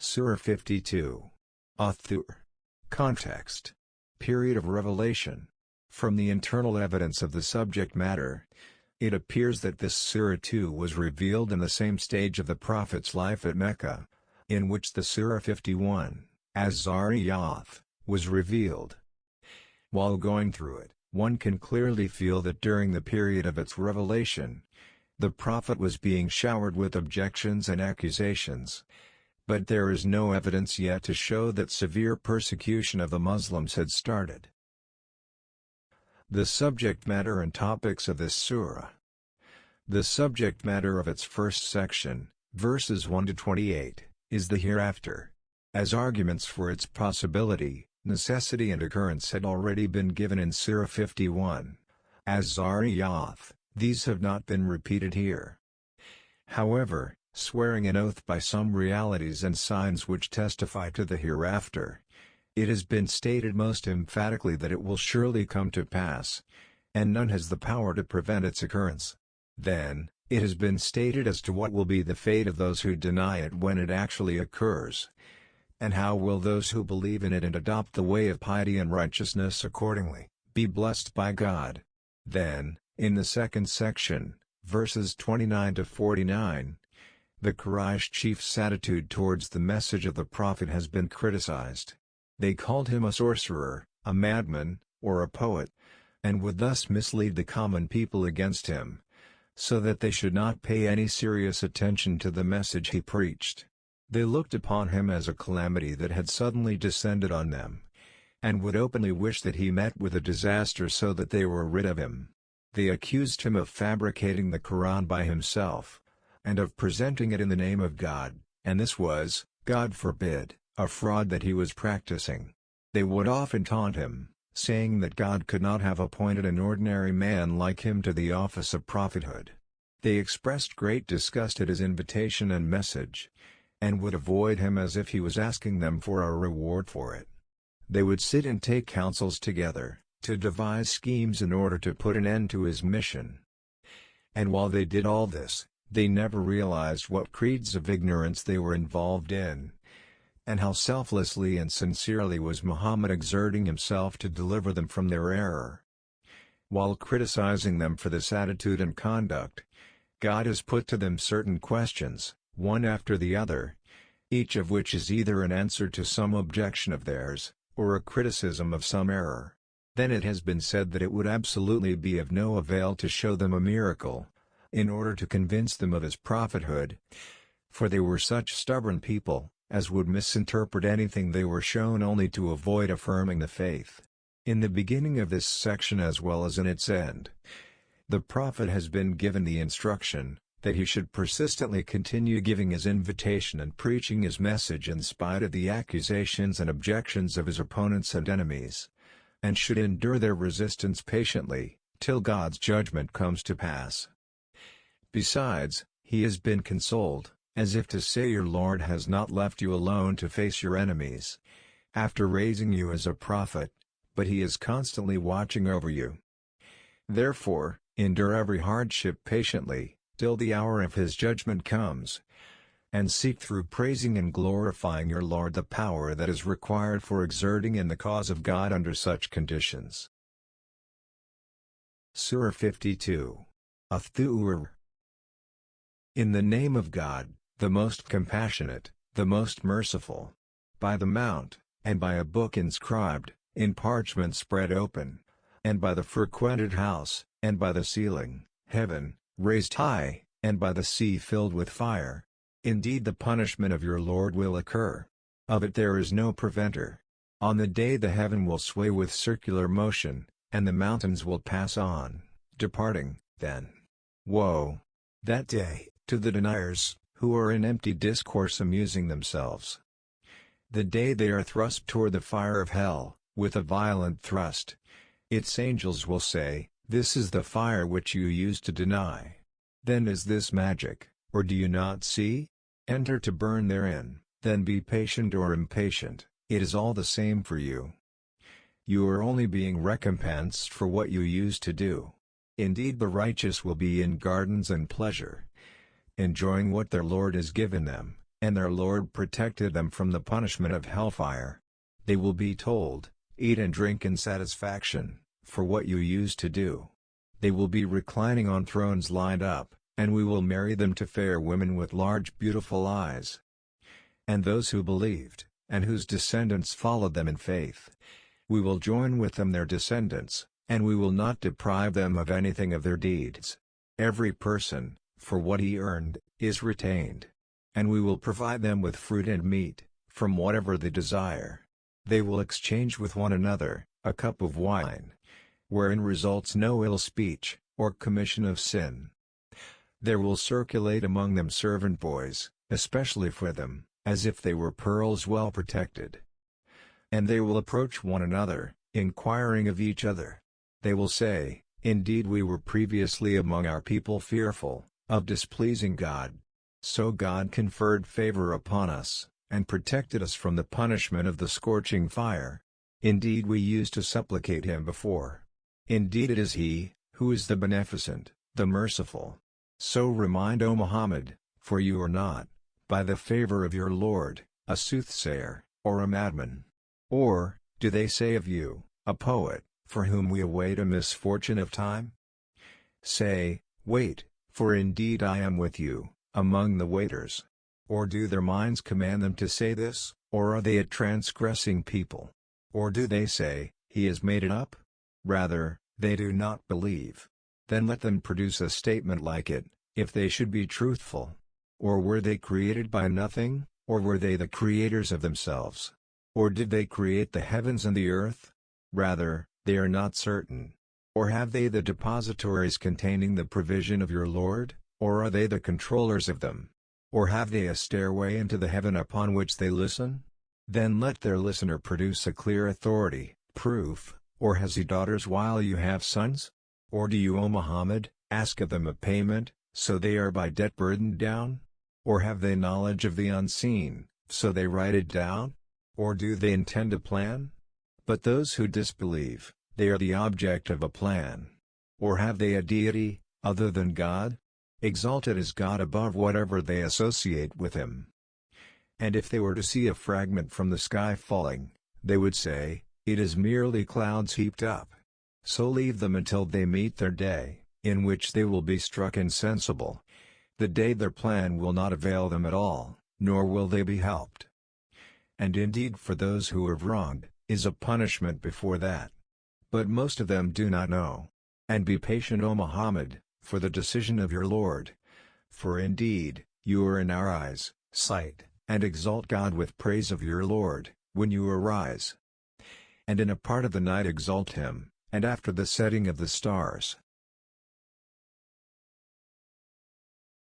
Surah 52. At-Tur. Context. Period of revelation. From the internal evidence of the subject matter, it appears that this Surah 2 was revealed in the same stage of the Prophet's life at Mecca, in which the Surah 51, az-Zariyat, was revealed. While going through it, one can clearly feel that during the period of its revelation, the Prophet was being showered with objections and accusations. But there is no evidence yet to show that severe persecution of the Muslims had started. The subject matter and topics of this surah. The subject matter of its first section, verses 1 to 28, is the hereafter. As arguments for its possibility, necessity and occurrence had already been given in Surah 51, az-Zariyat, these have not been repeated here. However, swearing an oath by some realities and signs which testify to the hereafter, it has been stated most emphatically that it will surely come to pass, and none has the power to prevent its occurrence. Then, it has been stated as to what will be the fate of those who deny it when it actually occurs, and how will those who believe in it and adopt the way of piety and righteousness accordingly, be blessed by God. Then, in the second section, verses 29 to 49, the Quraysh chief's attitude towards the message of the Prophet has been criticized. They called him a sorcerer, a madman, or a poet, and would thus mislead the common people against him, so that they should not pay any serious attention to the message he preached. They looked upon him as a calamity that had suddenly descended on them, and would openly wish that he met with a disaster so that they were rid of him. They accused him of fabricating the Quran by himself, and of presenting it in the name of God, and this was, God forbid, a fraud that he was practicing. They would often taunt him, saying that God could not have appointed an ordinary man like him to the office of prophethood. They expressed great disgust at his invitation and message, and would avoid him as if he was asking them for a reward for it. They would sit and take counsels together, to devise schemes in order to put an end to his mission. And while they did all this, they never realized what creeds of ignorance they were involved in, and how selflessly and sincerely was Muhammad exerting himself to deliver them from their error. While criticizing them for this attitude and conduct, God has put to them certain questions, one after the other, each of which is either an answer to some objection of theirs, or a criticism of some error. Then it has been said that it would absolutely be of no avail to show them a miracle, in order to convince them of his prophethood, for they were such stubborn people, as would misinterpret anything they were shown only to avoid affirming the faith. In the beginning of this section as well as in its end, the Prophet has been given the instruction, that he should persistently continue giving his invitation and preaching his message in spite of the accusations and objections of his opponents and enemies, and should endure their resistance patiently, till God's judgment comes to pass. Besides, he has been consoled, as if to say your Lord has not left you alone to face your enemies, after raising you as a prophet, but he is constantly watching over you. Therefore, endure every hardship patiently, till the hour of his judgment comes, and seek through praising and glorifying your Lord the power that is required for exerting in the cause of God under such conditions. Surah 52. At-Tur. In the name of God, the most compassionate, the most merciful. By the mount, and by a book inscribed, in parchment spread open, and by the frequented house, and by the ceiling, heaven, raised high, and by the sea filled with fire. Indeed the punishment of your Lord will occur. Of it there is no preventer. On the day the heaven will sway with circular motion, and the mountains will pass on, departing, then. Woe! That day, to the deniers, who are in empty discourse amusing themselves. The day they are thrust toward the fire of hell, with a violent thrust. Its angels will say, this is the fire which you used to deny. Then is this magic, or do you not see? Enter to burn therein, then be patient or impatient, it is all the same for you. You are only being recompensed for what you used to do. Indeed the righteous will be in gardens and pleasure, enjoying what their Lord has given them, and their Lord protected them from the punishment of hellfire. They will be told, "Eat and drink in satisfaction, for what you used to do." They will be reclining on thrones lined up, and we will marry them to fair women with large beautiful eyes. And those who believed, and whose descendants followed them in faith, we will join with them their descendants, and we will not deprive them of anything of their deeds. Every person, for what he earned, is retained. And we will provide them with fruit and meat, from whatever they desire. They will exchange with one another a cup of wine, wherein results no ill speech, or commission of sin. There will circulate among them servant boys, especially for them, as if they were pearls well protected. And they will approach one another, inquiring of each other. They will say, "Indeed we were previously among our people fearful, of displeasing God. So God conferred favor upon us, and protected us from the punishment of the scorching fire. Indeed we used to supplicate Him before. Indeed it is He, who is the Beneficent, the Merciful." So remind, O Muhammad, for you are not, by the favor of your Lord, a soothsayer, or a madman. Or, do they say of you, a poet, for whom we await a misfortune of time? Say, "Wait, for indeed I am with you, among the waiters." Or do their minds command them to say this, or are they a transgressing people? Or do they say, "He has made it up"? Rather, they do not believe. Then let them produce a statement like it, if they should be truthful. Or were they created by nothing, or were they the creators of themselves? Or did they create the heavens and the earth? Rather, they are not certain. Or have they the depositories containing the provision of your Lord, or are they the controllers of them? Or have they a stairway into the heaven upon which they listen? Then let their listener produce a clear authority, proof. Or has he daughters while you have sons? Or do you, O Muhammad, ask of them a payment, so they are by debt burdened down? Or have they knowledge of the unseen, so they write it down? Or do they intend a plan? But those who disbelieve, they are the object of a plan. Or have they a deity, other than God? Exalted is God above whatever they associate with Him. And if they were to see a fragment from the sky falling, they would say, "It is merely clouds heaped up." So leave them until they meet their day, in which they will be struck insensible. The day their plan will not avail them at all, nor will they be helped. And indeed for those who have wronged, is a punishment before that. But most of them do not know. And be patient, O Muhammad, for the decision of your Lord. For indeed, you are in our eyes, sight, and exalt God with praise of your Lord, when you arise. And in a part of the night exalt Him, and after the setting of the stars,